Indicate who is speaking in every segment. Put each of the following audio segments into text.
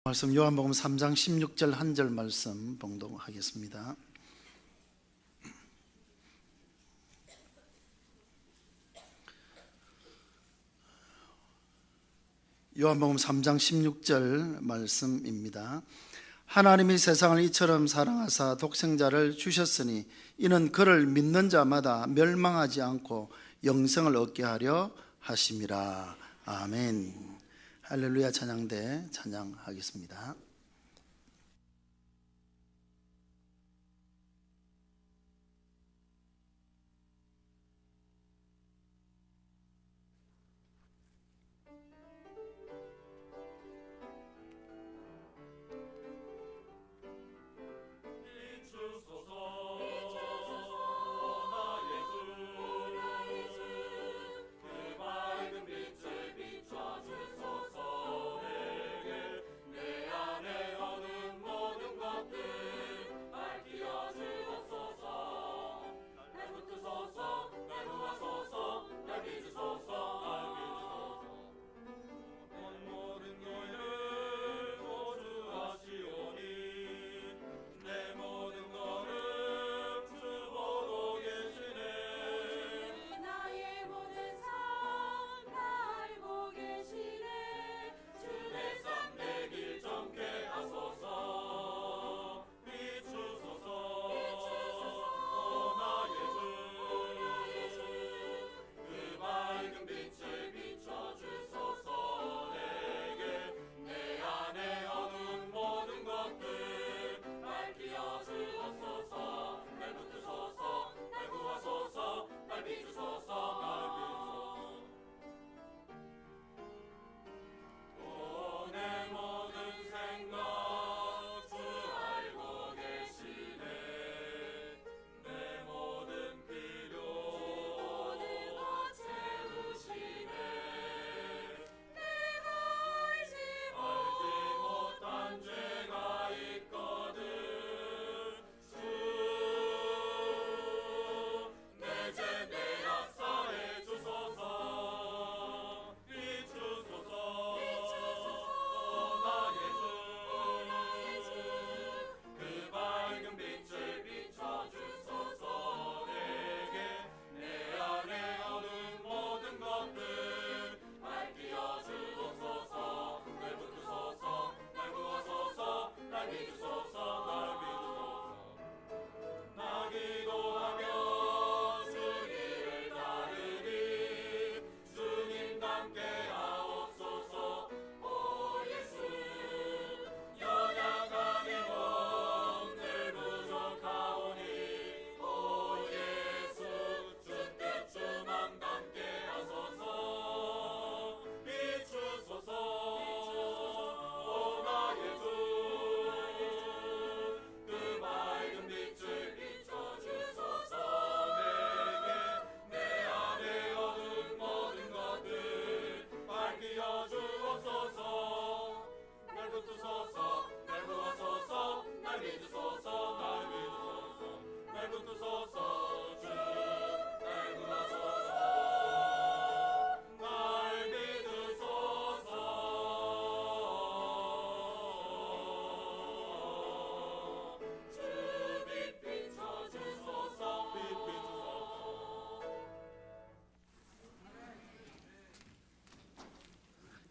Speaker 1: 말씀 요한복음 3장 16절 한 절 말씀 봉독하겠습니다. 요한복음 3장 16절 말씀입니다. 하나님이 세상을 이처럼 사랑하사 독생자를 주셨으니 이는 그를 믿는 자마다 멸망하지 않고 영생을 얻게 하려 하심이라. 아멘. 할렐루야. 찬양대 찬양하겠습니다.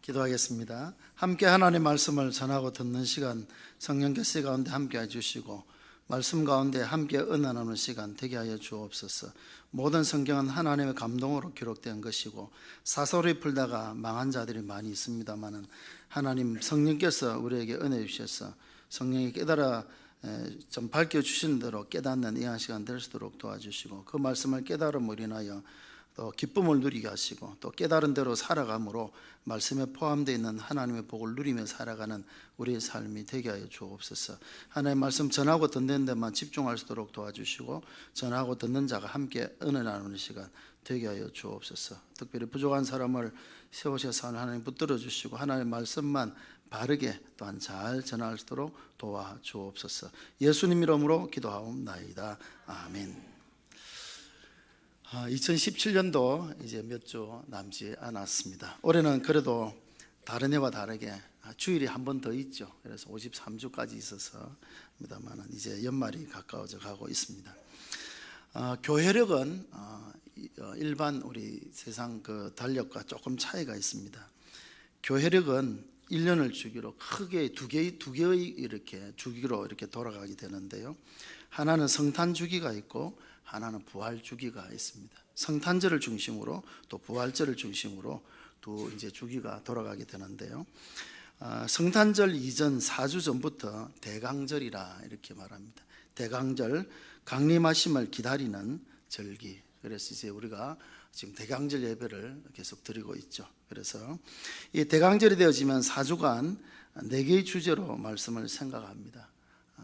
Speaker 1: 기도하겠습니다. 함께 하나님의 말씀을 전하고 듣는 시간, 성령 계시 가운데 함께 해주시고 말씀 가운데 함께 은혜 나누는 시간 되게 하여 주옵소서. 모든 성경은 하나님의 감동으로 기록된 것이고 사설이 풀다가 망한 자들이 많이 있습니다마는 하나님 성령께서 우리에게 은혜 주셔서 성령이 깨달아 좀 밝혀주시는 대로 깨닫는 이 한 시간 될 수 있도록 도와주시고 그 말씀을 깨달음으로 인하여 또 기쁨을 누리게 하시고 또 깨달은 대로 살아감으로 말씀에 포함되어 있는 하나님의 복을 누리며 살아가는 우리의 삶이 되게 하여 주옵소서. 하나님의 말씀 전하고 듣는 데만 집중할 수 있도록 도와주시고 전하고 듣는 자가 함께 은혜 나누는 시간 되게 하여 주옵소서. 특별히 부족한 사람을 세우셔서 하나님 붙들어 주시고 하나님의 말씀만 바르게 또한 잘 전할 수 있도록 도와주옵소서. 예수님 이름으로 기도하옵나이다. 아멘. 2017년도 이제 몇 주 남지 않았습니다. 올해는 그래도 다른 해와 다르게 주일이 한 번 더 있죠. 그래서 53주까지 있어서입니다만 이제 연말이 가까워져 가고 있습니다. 교회력은 일반 우리 세상 그 달력과 조금 차이가 있습니다. 교회력은 1년을 주기로 크게 두 개의 이렇게 주기로 이렇게 돌아가게 되는데요. 하나는 성탄 주기가 있고 하나는 부활 주기가 있습니다. 성탄절을 중심으로 또 부활절을 중심으로 두 이제 주기가 돌아가게 되는데요. 성탄절 이전 4주 전부터 대강절이라 이렇게 말합니다. 대강절, 강림하심을 기다리는 절기. 그래서 이제 우리가 지금 대강절 예배를 계속 드리고 있죠. 그래서 이 대강절이 되어지면 4주간 4개의 주제로 말씀을 생각합니다.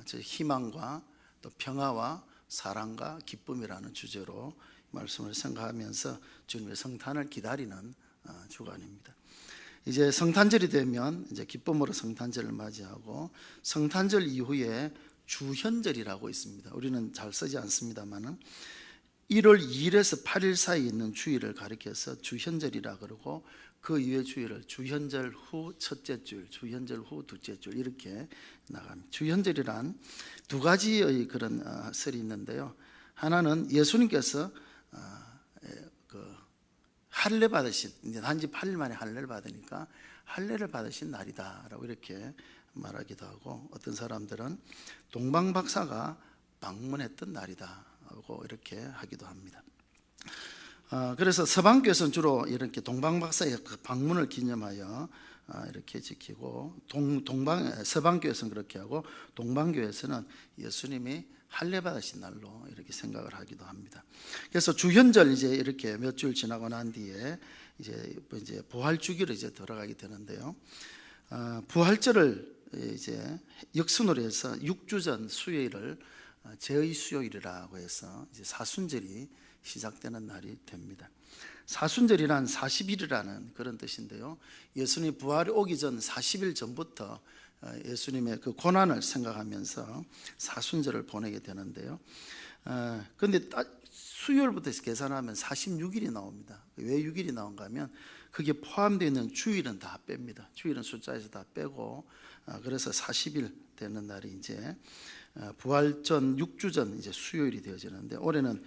Speaker 1: 즉 희망과 또 평화와 사랑과 기쁨이라는 주제로 말씀을 생각하면서 주님의 성탄을 기다리는 주간입니다. 이제 성탄절이 되면 이제 기쁨으로 성탄절을 맞이하고 성탄절 이후에 주현절이라고 있습니다. 우리는 잘 쓰지 않습니다만은 1월 2일에서 8일 사이에 있는 주일을 가리켜서 주현절이라 그러고 그 이후의 주일을 주현절 후 첫째 주일, 주현절 후 둘째 주일 이렇게 나갑니다. 주현절이란 두 가지의 그런 설이 있는데요. 하나는 예수님께서 할례 받으신, 이제 단지 8일 만에 할례를 받으니까 할례를 받으신 날이다라고 이렇게 말하기도 하고, 어떤 사람들은 동방박사가 방문했던 날이다라고 이렇게 하기도 합니다. 그래서 서방교회에서는 주로 이렇게 동방박사의 방문을 기념하여 이렇게 지키고, 서방교회에서는 그렇게 하고, 동방교회에서는 예수님이 할례 받으신 날로 이렇게 생각을 하기도 합니다. 그래서 주현절 이제 이렇게 몇 주일 지나고 난 뒤에 이제 부활 주기로 이제 들어가게 되는데요. 부활절을 이제 역순으로 해서 6주 전 수요일을 제의 수요일이라고 해서 이제 사순절이 시작되는 날이 됩니다. 사순절이란 40일이라는 그런 뜻인데요. 예수님 부활이 오기 전 40일 전부터 예수님의 그 고난을 생각하면서 사순절을 보내게 되는데요. 그런데 수요일부터 계산하면 46일이 나옵니다. 왜 6일이 나온가 하면 그게 포함되어 있는 주일은 다 뺍니다. 주일은 숫자에서 다 빼고, 그래서 40일 되는 날이 이제 부활 전 6주 전 이제 수요일이 되어지는데, 올해는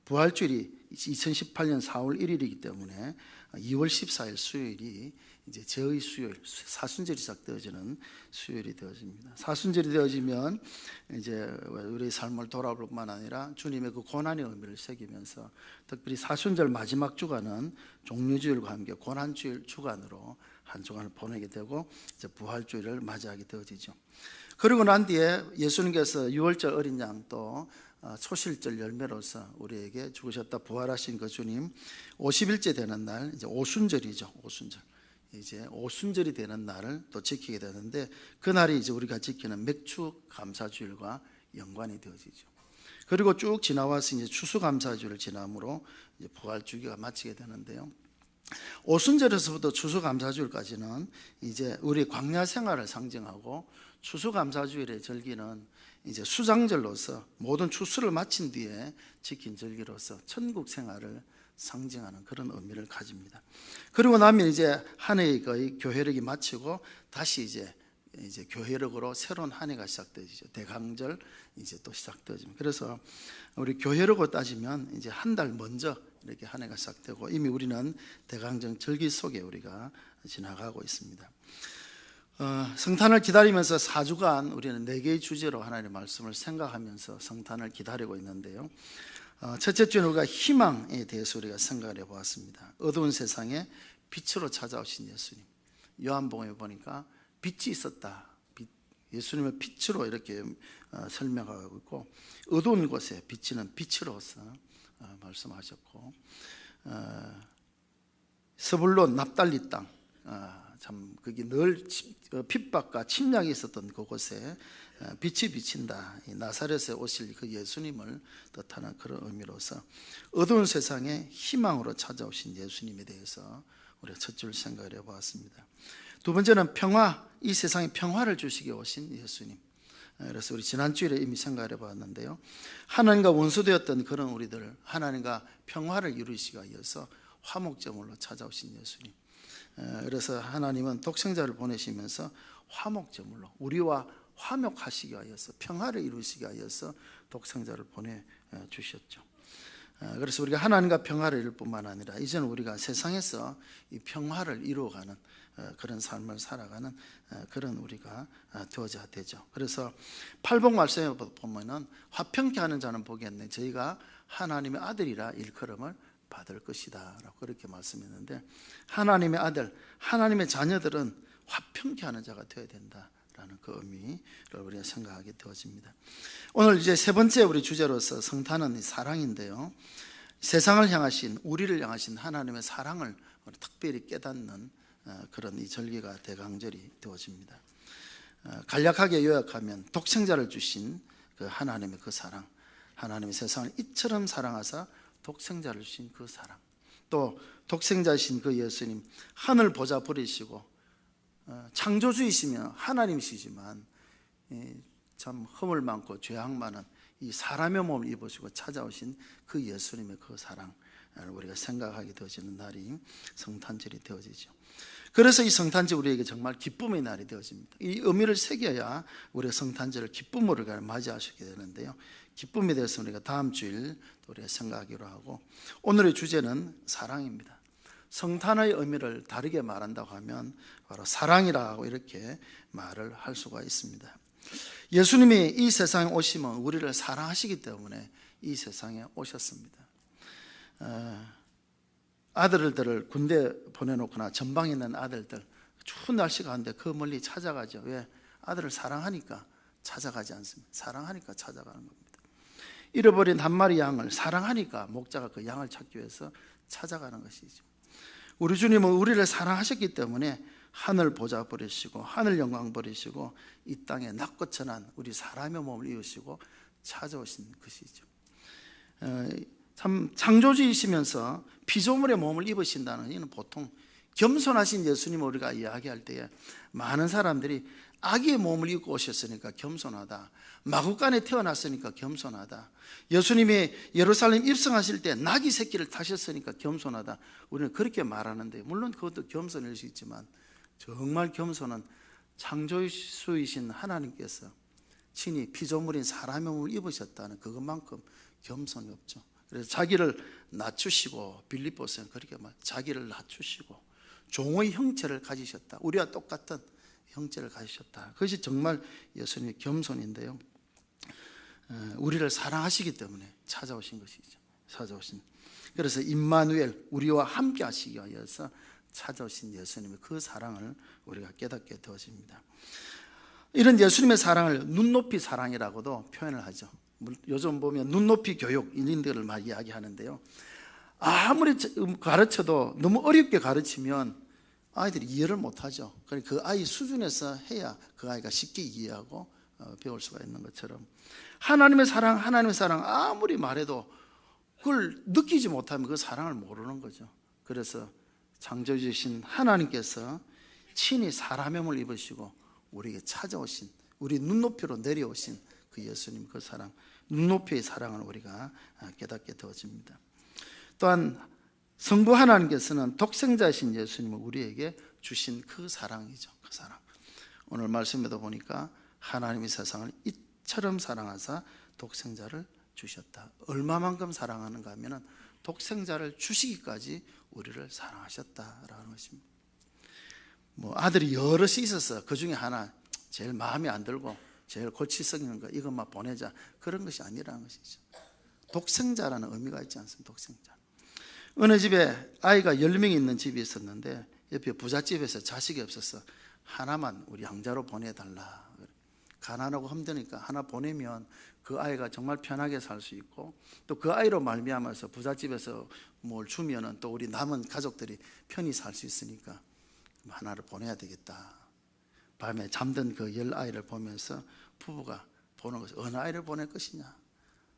Speaker 1: 부활주일이 2018년 4월 1일이기 때문에 2월 14일 수요일이 이제 제의 수요일, 사순절이 시작되어지는 수요일이 되어집니다. 사순절이 되어지면 이제 우리 삶을 돌아볼 뿐만 아니라 주님의 그 고난의 의미를 새기면서, 특별히 사순절 마지막 주간은 종료주일과 함께 고난주일 주간으로 한 주간을 보내게 되고 이제 부활주일을 맞이하게 되어지죠. 그리고 난 뒤에 예수님께서 6월절 어린 양, 또 초실절 열매로서 우리에게 죽으셨다 부활하신 그 주님 50일째 되는 날, 이제 오순절이죠. 오순절. 이제 오순절이 되는 날을 또 지키게 되는데, 그 날이 이제 우리가 지키는 맥주 감사주일과 연관이 되어지죠. 그리고 쭉 지나와서 이제 추수감사주일을 지남으로 이제 부활주기가 마치게 되는데요. 오순절에서부터 추수감사주일까지는 이제 우리 광야 생활을 상징하고, 추수감사주일의 절기는 이제 수장절로서 모든 추수를 마친 뒤에 지킨 절기로서 천국 생활을 상징하는 그런 의미를 가집니다. 그리고 나면 이제 한 해의 거의 교회력이 마치고 다시 이제 교회력으로 새로운 한 해가 시작되죠. 대강절 이제 또 시작되죠. 그래서 우리 교회력으로 따지면 이제 한 달 먼저 이렇게 한 해가 시작되고, 이미 우리는 대강절 절기 속에 우리가 지나가고 있습니다. 성탄을 기다리면서 4주간 우리는 4개의 주제로 하나님의 말씀을 생각하면서 성탄을 기다리고 있는데요. 첫째 주는 우리가 희망에 대해서 우리가 생각을 해보았습니다. 어두운 세상에 빛으로 찾아오신 예수님. 요한복음에 보니까 빛이 있었다. 예수님을 빛으로 이렇게 설명하고 있고, 어두운 곳에 비치는 빛으로서 말씀하셨고, 스불론 납달리 땅, 참 그게 늘 핍박과 침략이 있었던 그곳에 빛이 비친다. 이 나사렛에 오실 그 예수님을 뜻하는 그런 의미로서 어두운 세상에 희망으로 찾아오신 예수님에 대해서 우리가 첫 줄 생각을 해보았습니다. 두 번째는 평화, 이 세상에 평화를 주시기 오신 예수님. 그래서 우리 지난주에 이미 생각을 해봤는데요. 하나님과 원수되었던 그런 우리들을 하나님과 평화를 이루시기 위해서 화목제물로 찾아오신 예수님. 그래서 하나님은 독생자를 보내시면서 화목제물로 우리와 화목하시기 위하여서 평화를 이루시기 위하여서 독생자를 보내주셨죠. 그래서 우리가 하나님과 평화를 이룰 뿐만 아니라 이제는 우리가 세상에서 이 평화를 이루어가는 그런 삶을 살아가는 그런 우리가 되어져야 되죠. 그래서 팔복 말씀에 보면은 화평케 하는 자는 복이 있네, 저희가 하나님의 아들이라 일컬음을 받을 것이다 라고 그렇게 말씀했는데, 하나님의 아들, 하나님의 자녀들은 화평케 하는 자가 되어야 된다라는 그 의미를 우리가 생각하게 되어집니다. 오늘 이제 세 번째 우리 주제로서 성탄은 사랑인데요, 세상을 향하신, 우리를 향하신 하나님의 사랑을 특별히 깨닫는 그런 이 절기가 대강절이 되어집니다. 간략하게 요약하면 독생자를 주신 그 하나님의 그 사랑, 하나님의 세상을 이처럼 사랑하사 독생자를 주신 그 사랑, 또 독생자이신 그 예수님, 하늘 보좌 버리시고 창조주이시며 하나님이시지만 참 허물 많고 죄악 많은 이 사람의 몸을 입으시고 찾아오신 그 예수님의 그 사랑을 우리가 생각하게 되어지는 날이 성탄절이 되어지죠. 그래서 이 성탄절 우리에게 정말 기쁨의 날이 되어집니다. 이 의미를 새겨야 우리가 성탄절을 기쁨으로 맞이하시게 되는데요, 기쁨에 대해서 우리가 다음 주일 우리가 생각하기로 하고, 오늘의 주제는 사랑입니다. 성탄의 의미를 다르게 말한다고 하면 바로 사랑이라고 이렇게 말을 할 수가 있습니다. 예수님이 이 세상에 오시면 우리를 사랑하시기 때문에 이 세상에 오셨습니다. 아들들을 군대 보내놓거나 전방에 있는 아들들, 추운 날씨 가운데 그 멀리 찾아가죠. 왜? 아들을 사랑하니까 찾아가지 않습니다. 사랑하니까 찾아가는 겁니다. 잃어버린 한 마리 양을 사랑하니까 목자가 그 양을 찾기 위해서 찾아가는 것이죠. 우리 주님은 우리를 사랑하셨기 때문에 하늘 보좌 버리시고 하늘 영광 버리시고 이 땅에 낮고 천한 우리 사람의 몸을 입으시고 찾아오신 것이죠. 참 창조주이시면서 피조물의 몸을 입으신다는, 이는 보통 겸손하신 예수님을 우리가 이야기할 때에 많은 사람들이 아기의 몸을 입고 오셨으니까 겸손하다, 마구간에 태어났으니까 겸손하다, 예수님이 예루살렘 입성하실 때 낙이 새끼를 타셨으니까 겸손하다, 우리는 그렇게 말하는데, 물론 그것도 겸손일 수 있지만 정말 겸손은 창조주이신 하나님께서 친히 피조물인 사람의 몸을 입으셨다는 그것만큼 겸손이 없죠. 그래서 자기를 낮추시고, 빌립보서는 그렇게 자기를 낮추시고 종의 형체를 가지셨다, 우리와 똑같은 형체를 가지셨다. 그것이 정말 예수님의 겸손인데요, 우리를 사랑하시기 때문에 찾아오신 것이죠. 그래서 임마누엘, 우리와 함께 하시기 위해서 찾아오신 예수님의 그 사랑을 우리가 깨닫게 되어집니다. 이런 예수님의 사랑을 눈높이 사랑이라고도 표현을 하죠. 요즘 보면 눈높이 교육 이런 데를 많이 이야기하는데요, 아무리 가르쳐도 너무 어렵게 가르치면 아이들이 이해를 못하죠. 그러니까 그 아이 수준에서 해야 그 아이가 쉽게 이해하고 배울 수가 있는 것처럼, 하나님의 사랑 아무리 말해도 그걸 느끼지 못하면 그 사랑을 모르는 거죠. 그래서 창조주신 하나님께서 친히 사람의 몸을 입으시고 우리에게 찾아오신, 우리 눈높이로 내려오신 그 예수님 그 사랑, 눈높이의 사랑을 우리가 깨닫게 되어집니다. 또한 성부 하나님께서는 독생자이신 예수님을 우리에게 주신 그 사랑이죠. 그 사랑, 오늘 말씀에도 보니까 하나님이 세상을 이처럼 사랑하사 독생자를 주셨다. 얼마만큼 사랑하는가 하면 독생자를 주시기까지 우리를 사랑하셨다라는 것입니다. 아들이 여럿이 있어서 그 중에 하나 제일 마음에 안 들고 제일 골치성 있는 거 이것만 보내자, 그런 것이 아니라는 것이죠. 독생자라는 의미가 있지 않습니까? 독생자. 어느 집에 아이가 10명이 있는 집이 있었는데 옆에 부잣집에서 자식이 없어서 하나만 우리 양자로 보내달라, 가난하고 힘드니까 하나 보내면 그 아이가 정말 편하게 살 수 있고, 또 그 아이로 말미암아서 부잣집에서 뭘 주면은 또 우리 남은 가족들이 편히 살 수 있으니까 하나를 보내야 되겠다. 밤에 잠든 그 10아이를 보면서 부부가 보는 것이, 어느 아이를 보낼 것이냐,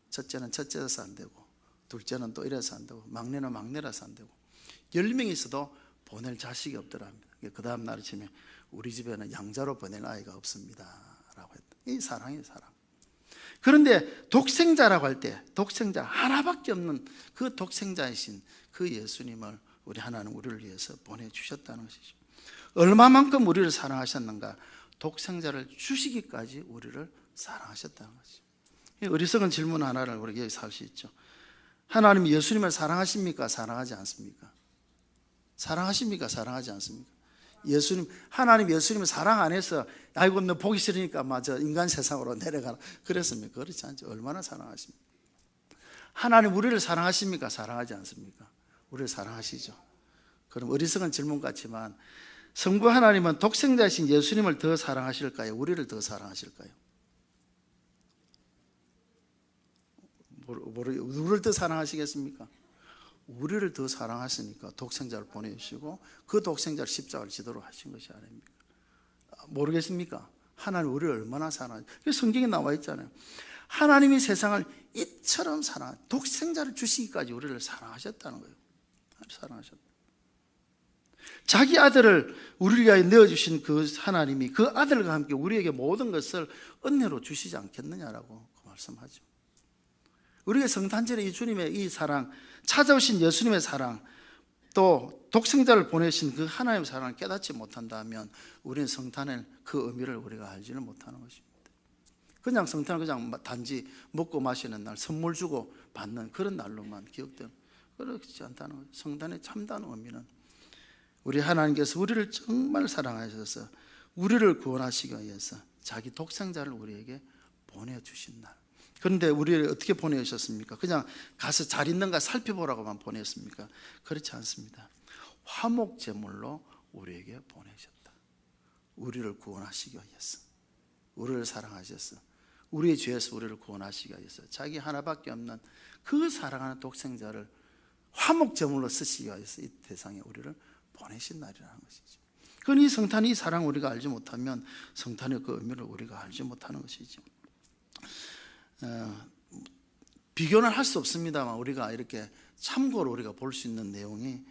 Speaker 1: 첫째는 첫째라서 안 되고, 둘째는 또 이래서 안 되고, 막내는 막내라서 안 되고, 10명이 있어도 보낼 자식이 없더랍니다. 그 다음 날 아침에 우리 집에는 양자로 보낼 아이가 없습니다 라고 했다. 이 사랑이에요, 사랑. 그런데 독생자라고 할 때 독생자 하나밖에 없는 그 독생자이신 그 예수님을 우리 하나님 우리를 위해서 보내주셨다는 것이죠. 얼마만큼 우리를 사랑하셨는가? 독생자를 주시기까지 우리를 사랑하셨다는 거죠. 어리석은 질문 하나를 우리가 여기서 할 수 있죠. 하나님이 예수님을 사랑하십니까? 사랑하지 않습니까? 사랑하십니까? 사랑하지 않습니까? 하나님 예수님을 사랑 안 해서 아이고 너 보기 싫으니까 맞아 인간 세상으로 내려가라 그랬습니까? 그렇지 않죠. 얼마나 사랑하십니까? 하나님 우리를 사랑하십니까? 사랑하지 않습니까? 우리를 사랑하시죠. 그럼 어리석은 질문 같지만 성부 하나님은 독생자이신 예수님을 더 사랑하실까요? 우리를 더 사랑하실까요? 누구를 더 사랑하시겠습니까? 우리를 더 사랑하시니까 독생자를 보내주시고 그 독생자를 십자가를 지도록 하신 것이 아닙니까? 모르겠습니까? 하나님 우리를 얼마나 사랑하시죠? 성경에 나와 있잖아요. 하나님이 세상을 이처럼 독생자를 주시기까지 우리를 사랑하셨다는 거예요. 사랑하셨다. 자기 아들을 우리를 위하여 내어주신 그 하나님이 그 아들과 함께 우리에게 모든 것을 은혜로 주시지 않겠느냐라고 말씀하죠. 우리가 성탄절에 이 주님의 이 사랑, 찾아오신 예수님의 사랑, 또 독생자를 보내신 그 하나님의 사랑을 깨닫지 못한다면 우리는 성탄의 그 의미를 우리가 알지는 못하는 것입니다. 그냥 성탄은 그냥 단지 먹고 마시는 날, 선물 주고 받는 그런 날로만 기억되는, 그렇지 않다는 거예요. 성탄의 참다운 의미는 우리 하나님께서 우리를 정말 사랑하셔서 우리를 구원하시기 위해서 자기 독생자를 우리에게 보내주신 날. 그런데 우리를 어떻게 보내셨습니까? 그냥 가서 잘 있는가 살펴보라고만 보냈습니까? 그렇지 않습니다. 화목제물로 우리에게 보내셨다. 우리를 구원하시기 위해서, 우리를 사랑하셔서 우리의 죄에서 우리를 구원하시기 위해서 자기 하나밖에 없는 그 사랑하는 독생자를 화목제물로 쓰시기 위해서 이 세상에 우리를 보내신 날이라는 것이죠. 그건 이 성탄이 이 사랑을 우리가 알지 못하면 성탄의 그 의미를 우리가 알지 못하는 것이죠. 비교는 할 수 없습니다만 우리가 이렇게 참고로 우리가 볼 수 있는 내용이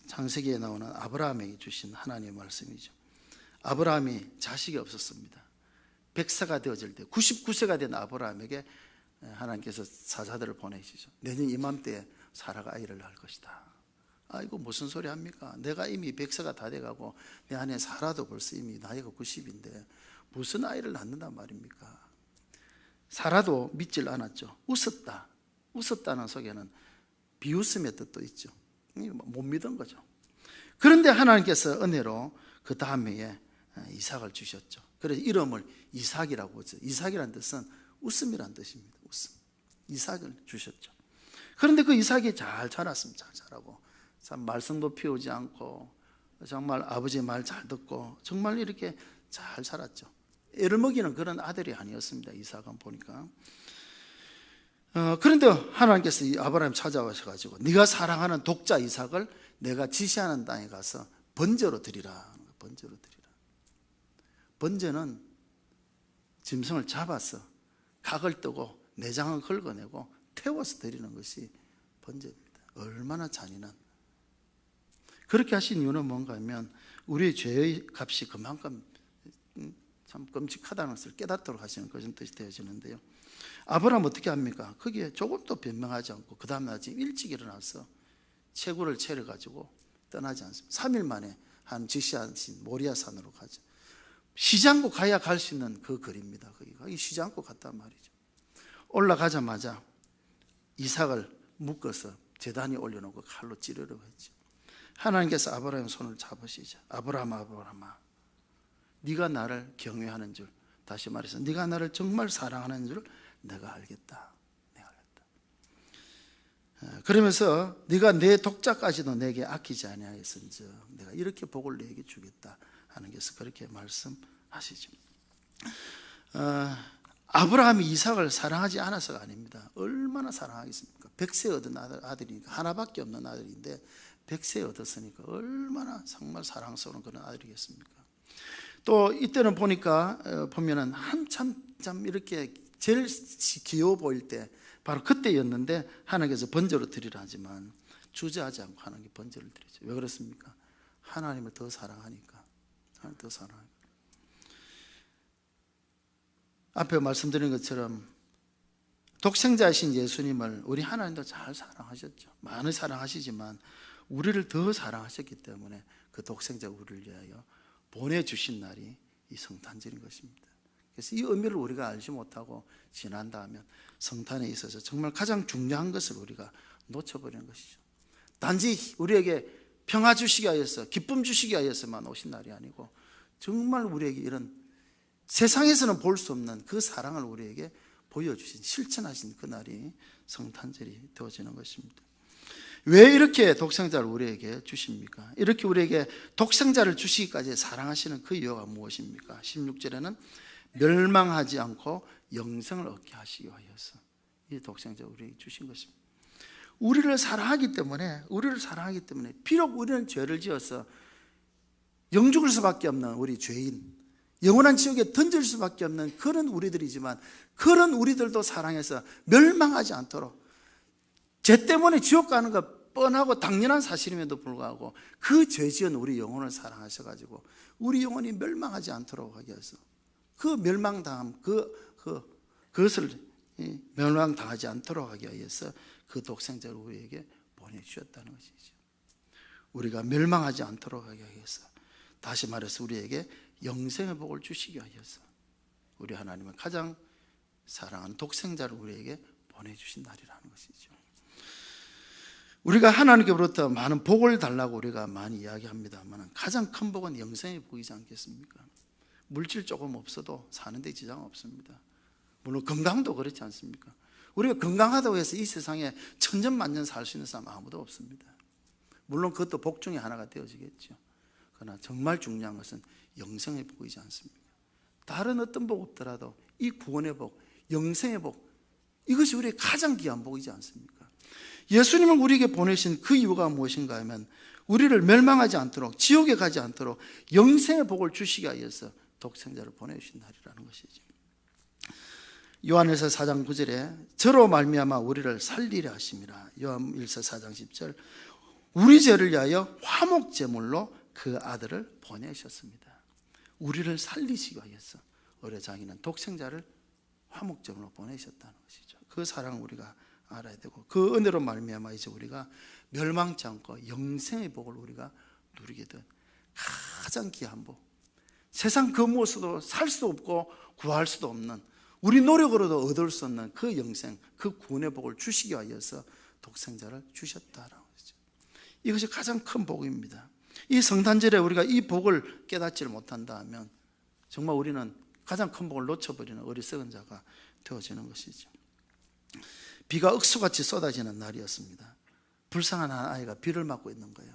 Speaker 1: 창세기에 나오는 아브라함에게 주신 하나님의 말씀이죠. 아브라함이 자식이 없었습니다. 100세가 되어질 때 99세가 된 아브라함에게 하나님께서 사자들을 보내시죠. 내년 이맘때에 사라가 아이를 낳을 것이다. 이거 무슨 소리 합니까? 내가 이미 100세가 다 돼가고 내 안에 사라도 벌써 이미 나이가 90인데 무슨 아이를 낳는단 말입니까? 사라도 믿질 않았죠. 웃었다는 속에는 비웃음의 뜻도 있죠. 못 믿은 거죠. 그런데 하나님께서 은혜로 그 다음 해에 이삭을 주셨죠. 그래서 이름을 이삭이라고 하죠. 이삭이라는 뜻은 웃음이라는 뜻입니다. 웃음. 이삭을 주셨죠. 그런데 그 이삭이 잘 자랐습니다. 잘 자라고 참 말썽도 피우지 않고 정말 아버지 말 잘 듣고 정말 이렇게 잘 자랐죠. 애를 먹이는 그런 아들이 아니었습니다. 이삭은 보니까. 그런데 하나님께서 이 아브라함 찾아오셔가지고 네가 사랑하는 독자 이삭을 내가 지시하는 땅에 가서 번제로 드리라. 번제로 드리라. 번제는 짐승을 잡아서 각을 뜨고 내장을 긁어내고 태워서 드리는 것이 번제입니다. 얼마나 잔인한. 그렇게 하신 이유는 뭔가 하면 우리의 죄의 값이 그만큼 참 끔찍하다는 것을 깨닫도록 하시는 그런 뜻이 되어지는데요. 아브라함 어떻게 합니까? 거기에 조금도 변명하지 않고 그 다음날 아침 일찍 일어나서 채굴을 채려가지고 떠나지 않습니다. 3일 만에 한 지시하신 모리아산으로 가죠. 쉬지 않고 가야 갈 수 있는 그 거리입니다. 거기가 쉬지 않고 갔단 말이죠. 올라가자마자 이삭을 묶어서 제단에 올려놓고 칼로 찌르려고 했죠. 하나님께서 아브라함의 손을 잡으시죠. 아브라함아 네가 나를 경외하는 줄, 다시 말해서 네가 나를 정말 사랑하는 줄 내가 알겠다. 그러면서 네가 내 독자까지도 내게 아끼지 아니하였은즉 내가 이렇게 복을 내게 주겠다 하는 것을 그렇게 말씀하시죠. 아브라함이 이삭을 사랑하지 않아서가 아닙니다. 얼마나 사랑하겠습니까? 100세 얻은 아들이니까, 하나밖에 없는 아들인데 100세 얻었으니까 얼마나 정말 사랑스러운 그런 아들이겠습니까? 또 이때는 보면은 한참 이렇게 제일 귀여워 보일 때 바로 그때였는데 하나님께서 번제로 드리라 하지만 주저하지 않고 하나님께 번제를 드리죠. 왜 그렇습니까? 하나님을 더 사랑하니까. 하나님을 더 사랑하니까. 앞에 말씀드린 것처럼 독생자이신 예수님을 우리 하나님도 잘 사랑하셨죠. 많이 사랑하시지만 우리를 더 사랑하셨기 때문에 그 독생자 우리를 위하여 보내주신 날이 이 성탄절인 것입니다. 그래서 이 의미를 우리가 알지 못하고 지난다 하면 성탄에 있어서 정말 가장 중요한 것을 우리가 놓쳐버리는 것이죠. 단지 우리에게 평화 주시기 위해서, 기쁨 주시기 위해서만 오신 날이 아니고 정말 우리에게 이런 세상에서는 볼 수 없는 그 사랑을 우리에게 보여주신, 실천하신 그 날이 성탄절이 되어지는 것입니다. 왜 이렇게 독생자를 우리에게 주십니까? 이렇게 우리에게 독생자를 주시기까지 사랑하시는 그 이유가 무엇입니까? 16절에는 멸망하지 않고 영생을 얻게 하시기 위해서 이 독생자를 우리에게 주신 것입니다. 우리를 사랑하기 때문에 비록 우리는 죄를 지어서 영죽을 수밖에 없는 우리 죄인, 영원한 지옥에 던질 수밖에 없는 그런 우리들이지만, 그런 우리들도 사랑해서 멸망하지 않도록, 죄 때문에 지옥 가는 것 뻔하고 당연한 사실임에도 불구하고 그 죄 지은 우리 영혼을 사랑하셔가지고 우리 영혼이 멸망하지 않도록 하기 위해서, 그 멸망당함, 그것을 멸망당하지 않도록 하기 위해서 그 독생자를 우리에게 보내주셨다는 것이죠. 우리가 멸망하지 않도록 하기 위해서, 다시 말해서 우리에게 영생의 복을 주시기 위해서 우리 하나님은 가장 사랑하는 독생자를 우리에게 보내주신 날이라는 것이죠. 우리가 하나님께로부터 많은 복을 달라고 우리가 많이 이야기합니다만 가장 큰 복은 영생의 복이지 않겠습니까? 물질 조금 없어도 사는 데 지장 없습니다. 물론 건강도 그렇지 않습니까? 우리가 건강하다고 해서 이 세상에 천년만년 살 수 있는 사람 아무도 없습니다. 물론 그것도 복 중에 하나가 되어지겠죠. 그러나 정말 중요한 것은 영생의 복이지 않습니까? 다른 어떤 복 없더라도 이 구원의 복, 영생의 복, 이것이 우리의 가장 귀한 복이지 않습니까? 예수님을 우리에게 보내신 그 이유가 무엇인가 하면 우리를 멸망하지 않도록, 지옥에 가지 않도록 영생의 복을 주시기 위해서 독생자를 보내주신 날이라는 것이죠. 요한일서 4장 9절에 저로 말미암아 우리를 살리려 하심이라. 요한일서 4장 10절, 우리 죄를 위하여 화목제물로 그 아들을 보내셨습니다. 우리를 살리시기 위해서 어려 장인은 독생자를 화목제물로 보내셨다는 것이죠. 그 사랑을 우리가 알아야 되고, 그 은혜로 말미암아 이제 우리가 멸망치 않고 영생의 복을 우리가 누리게 된 가장 귀한 복, 세상 그 무엇으로도 살 수 없고 구할 수도 없는, 우리 노력으로도 얻을 수 없는 그 영생, 그 구원의 복을 주시기 위해서 독생자를 주셨다라고 하죠. 이것이 가장 큰 복입니다. 이 성탄절에 우리가 이 복을 깨닫지를 못한다 하면 정말 우리는 가장 큰 복을 놓쳐버리는 어리석은 자가 되어지는 것이죠. 비가 억수같이 쏟아지는 날이었습니다. 불쌍한 한 아이가 비를 맞고 있는 거예요.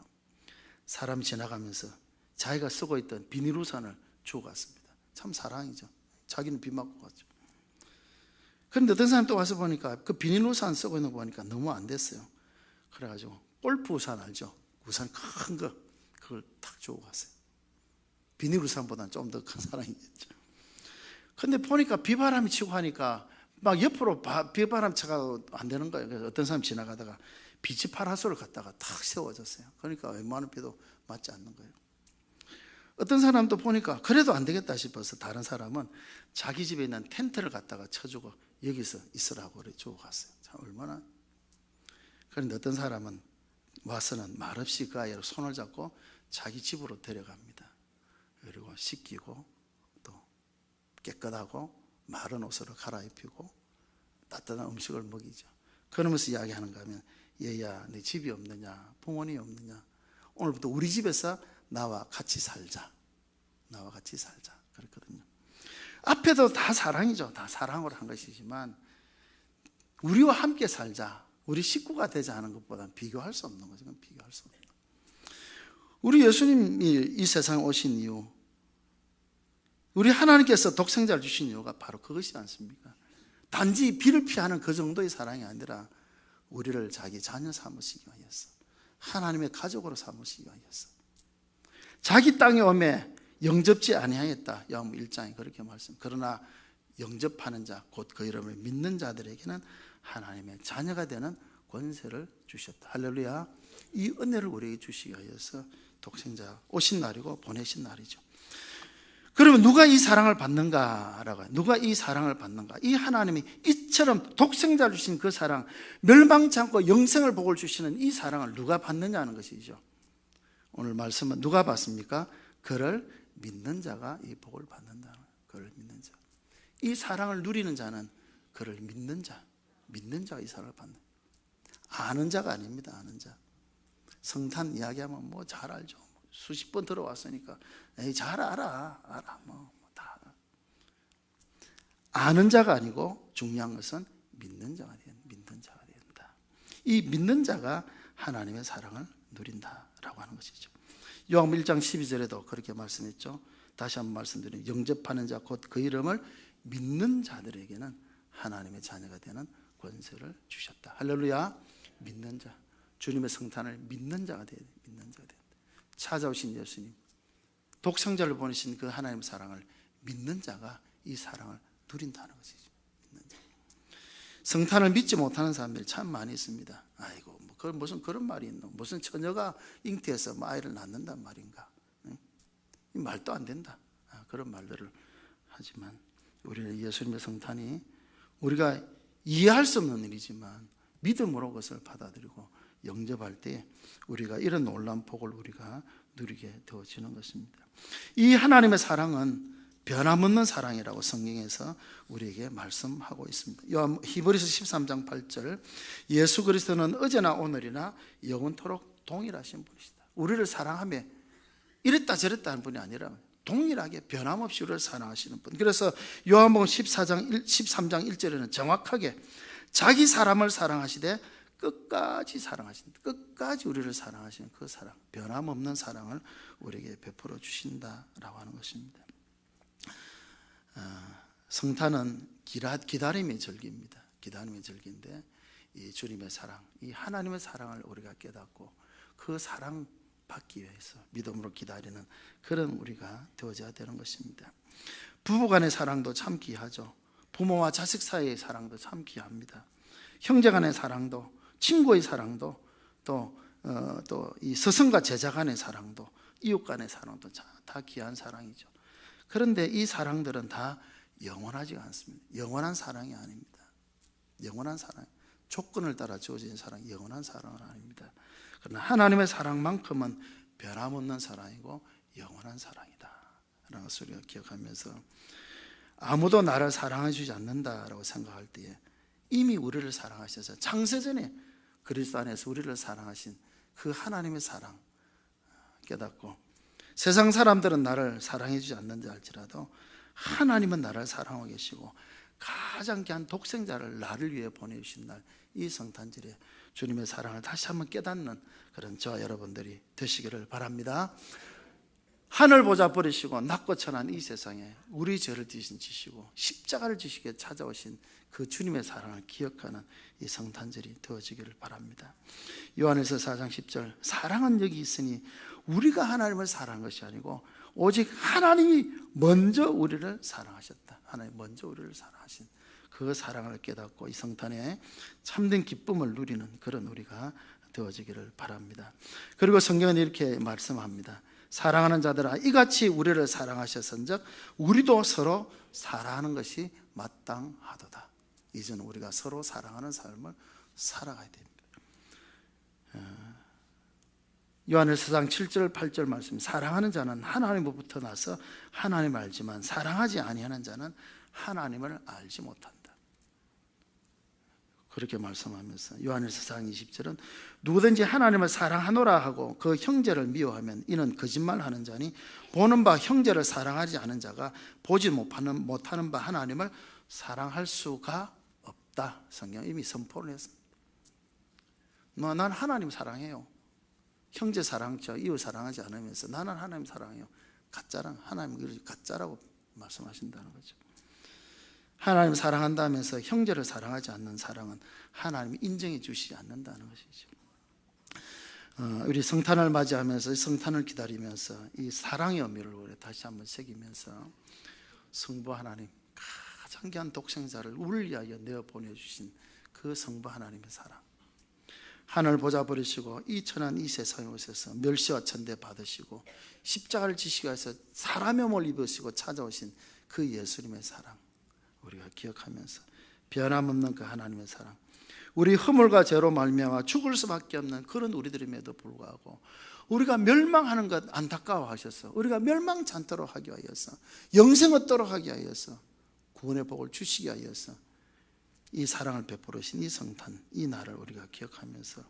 Speaker 1: 사람이 지나가면서 자기가 쓰고 있던 비닐우산을 주고 갔습니다. 참 사랑이죠. 자기는 비 맞고 갔죠. 그런데 어떤 사람이 또 와서 보니까 그 비닐우산 쓰고 있는 거 보니까 너무 안 됐어요. 그래가지고 골프우산 알죠? 우산 큰 거, 그걸 탁 주고 갔어요. 비닐우산보다는 좀 더 큰 사랑이겠죠. 근데 보니까 비바람이 치고 하니까 막 옆으로 비바람 차가 안 되는 거예요. 그래서 어떤 사람이 지나가다가 빛이 파라솔을 갖다가 탁 세워졌어요. 그러니까 웬만한 비도 맞지 않는 거예요. 어떤 사람도 보니까 그래도 안 되겠다 싶어서 다른 사람은 자기 집에 있는 텐트를 갖다가 쳐주고 여기서 있으라고 그래 주고 갔어요. 참 얼마나. 그런데 어떤 사람은 와서는 말없이 그 아이를 손을 잡고 자기 집으로 데려갑니다. 그리고 씻기고 또 깨끗하고 마른 옷으로 갈아입히고 따뜻한 음식을 먹이죠. 그러면서 이야기하는가 하면, 얘야 네 집이 없느냐, 부모님이 없느냐, 오늘부터 우리 집에서 나와 같이 살자, 나와 같이 살자 그랬거든요. 앞에도 다 사랑이죠. 다 사랑으로 한 것이지만 우리와 함께 살자, 우리 식구가 되자 하는 것보다는 비교할 수 없는 거죠. 비교할 수 없는. 우리 예수님이 이 세상에 오신 이유, 우리 하나님께서 독생자를 주신 이유가 바로 그것이지 않습니까? 단지 비를 피하는 그 정도의 사랑이 아니라 우리를 자기 자녀 삼으시기 위해서, 하나님의 가족으로 삼으시기 위해서, 자기 땅에 오매 영접지 아니하였다. 요한 1장에 그렇게 말씀. 그러나 영접하는 자, 곧 그 이름을 믿는 자들에게는 하나님의 자녀가 되는 권세를 주셨다. 할렐루야. 이 은혜를 우리에게 주시기 위해서 독생자 오신 날이고 보내신 날이죠. 그러면 누가 이 사랑을 받는가라고 해요. 누가 이 사랑을 받는가? 이 하나님이 이처럼 독생자 주신 그 사랑, 멸망치 않고 영생을 복을 주시는 이 사랑을 누가 받느냐는 것이죠. 오늘 말씀은 누가 받습니까? 그를 믿는 자가 이 복을 받는다는 거예요. 그를 믿는 자. 이 사랑을 누리는 자는 그를 믿는 자가 이 사랑을 받는 거예요. 아는 자가 아닙니다. 아는 자. 성탄 이야기하면 뭐 잘 알죠. 수십 번 들어왔으니까 에이 잘 알아 뭐 다 아는 자가 아니고 중요한 것은 믿는 자가 된다. 이 믿는 자가 하나님의 사랑을 누린다라고 하는 것이죠. 요한복음 1장 12절에도 그렇게 말씀했죠. 다시 한번 말씀드리면 영접하는 자 곧 그 이름을 믿는 자들에게는 하나님의 자녀가 되는 권세를 주셨다. 할렐루야. 믿는 자, 주님의 성탄을 믿는 자가 돼야 돼. 믿는 자가 된다. 찾아오신 예수님, 독생자를 보내신 그 하나님의 사랑을 믿는 자가 이 사랑을 누린다는 것이죠. 믿는 자. 성탄을 믿지 못하는 사람들이 참 많이 있습니다. 아이고, 뭐 무슨 그런 말이 있노? 무슨 처녀가 잉태해서 뭐 아이를 낳는단 말인가? 응? 이 말도 안 된다. 그런 말들을 하지만 우리는 예수님의 성탄이 우리가 이해할 수 없는 일이지만 믿음으로 그것을 받아들이고 영접할 때 우리가 이런 놀라운 복을 우리가 누리게 되어지는 것입니다. 이 하나님의 사랑은 변함없는 사랑이라고 성경에서 우리에게 말씀하고 있습니다. 히브리서 13장 8절, 예수 그리스도는 어제나 오늘이나 영원토록 동일하신 분이시다. 우리를 사랑하며 이랬다 저랬다 하는 분이 아니라 동일하게 변함없이 우리를 사랑하시는 분. 그래서 요한복음 13장 1절에는 정확하게 자기 사람을 사랑하시되 끝까지 사랑하신다. 끝까지 우리를 사랑하시는 그 사랑, 변함없는 사랑을 우리에게 베풀어 주신다라고 하는 것입니다. 성탄은 기다림의 절기입니다. 기다림의 절기인데 이 주님의 사랑, 이 하나님의 사랑을 우리가 깨닫고 그 사랑 받기 위해서 믿음으로 기다리는 그런 우리가 되어져야 되는 것입니다. 부부간의 사랑도 참 귀하죠. 부모와 자식 사이의 사랑도 참 귀합니다. 형제간의 사랑도, 친구의 사랑도, 또 이 스승과 제자 간의 사랑도, 이웃 간의 사랑도 다 귀한 사랑이죠. 그런데 이 사랑들은 다 영원하지가 않습니다. 영원한 사랑이 아닙니다. 영원한 사랑, 조건을 따라 주어진 사랑, 영원한 사랑은 아닙니다. 그러나 하나님의 사랑만큼은 변함없는 사랑이고 영원한 사랑이다 라는 것을 우리가 기억하면서 아무도 나를 사랑해 주지 않는다라고 생각할 때에 이미 우리를 사랑하셔서 창세전에 그리스도 안에서 우리를 사랑하신 그 하나님의 사랑 깨닫고 세상 사람들은 나를 사랑해 주지 않는지 알지라도 하나님은 나를 사랑하고 계시고 가장 귀한 독생자를 나를 위해 보내주신 날 이 성탄절에 주님의 사랑을 다시 한번 깨닫는 그런 저와 여러분들이 되시기를 바랍니다. 하늘 보좌 버리시고 낮고 천한 이 세상에 우리 죄를 대신 지시고 십자가를 지시게 찾아오신 그 주님의 사랑을 기억하는 이 성탄절이 되어지기를 바랍니다. 요한일서 4장 10절, 사랑은 여기 있으니 우리가 하나님을 사랑한 것이 아니고 오직 하나님이 먼저 우리를 사랑하셨다. 하나님 먼저 우리를 사랑하신 그 사랑을 깨닫고 이 성탄에 참된 기쁨을 누리는 그런 우리가 되어지기를 바랍니다. 그리고 성경은 이렇게 말씀합니다. 사랑하는 자들아 이같이 우리를 사랑하셨은즉 우리도 서로 사랑하는 것이 마땅하도다. 이제는 우리가 서로 사랑하는 삶을 살아가야 됩니다. 요한일서 4장 7절 8절 말씀, 사랑하는 자는 하나님으로부터 나서 하나님을 알지만 사랑하지 아니하는 자는 하나님을 알지 못한다. 그렇게 말씀하면서 요한일서 4장 20절은 누구든지 하나님을 사랑하노라 하고 그 형제를 미워하면 이는 거짓말하는 자니 보는 바 형제를 사랑하지 않은 자가 보지 못하는 바 하나님을 사랑할 수가 없다. 성경 이미 선포를 했습니다. 난 하나님 사랑해요. 형제 사랑죠. 이웃 사랑하지 않으면서 나는 하나님 사랑해요. 가짜랑 하나님 가짜라고 말씀하신다는 거죠. 하나님 사랑한다면서 형제를 사랑하지 않는 사랑은 하나님이 인정해 주시지 않는다는 것이죠. 우리 성탄을 맞이하면서 성탄을 기다리면서 이 사랑의 의미를 우리 다시 한번 새기면서 성부 하나님 가장 귀한 독생자를 우리를 위하여 내어 보내주신 그 성부 하나님의 사랑, 하늘 보좌 버리시고 이 천한 이 세상에 오셔서 멸시와 천대 받으시고 십자가를 지시기 위해서 사람의 몸을 입으시고 찾아오신 그 예수님의 사랑 우리가 기억하면서 변함없는 그 하나님의 사랑, 우리 허물과 죄로 말미암아 죽을 수밖에 없는 그런 우리들임에도 불구하고 우리가 멸망하는 것 안타까워하셔서 우리가 멸망치 않도록 하기 위하여서 영생 얻도록 하기 위하여서 구원의 복을 주시기 위하여서 이 사랑을 베풀으신 이 성탄, 이 날을 우리가 기억하면서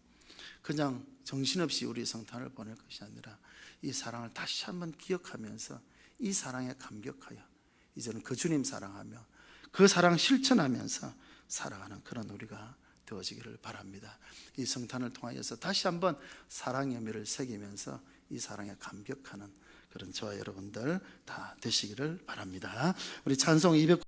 Speaker 1: 그냥 정신없이 우리 성탄을 보낼 것이 아니라 이 사랑을 다시 한번 기억하면서 이 사랑에 감격하여 이제는 그 주님 사랑하며 그 사랑 실천하면서 살아가는 그런 우리가 되어지기를 바랍니다. 이 성탄을 통하여서 다시 한번 사랑의 의미를 새기면서 이 사랑에 감격하는 그런 저와 여러분들 다 되시기를 바랍니다. 우리 찬송 200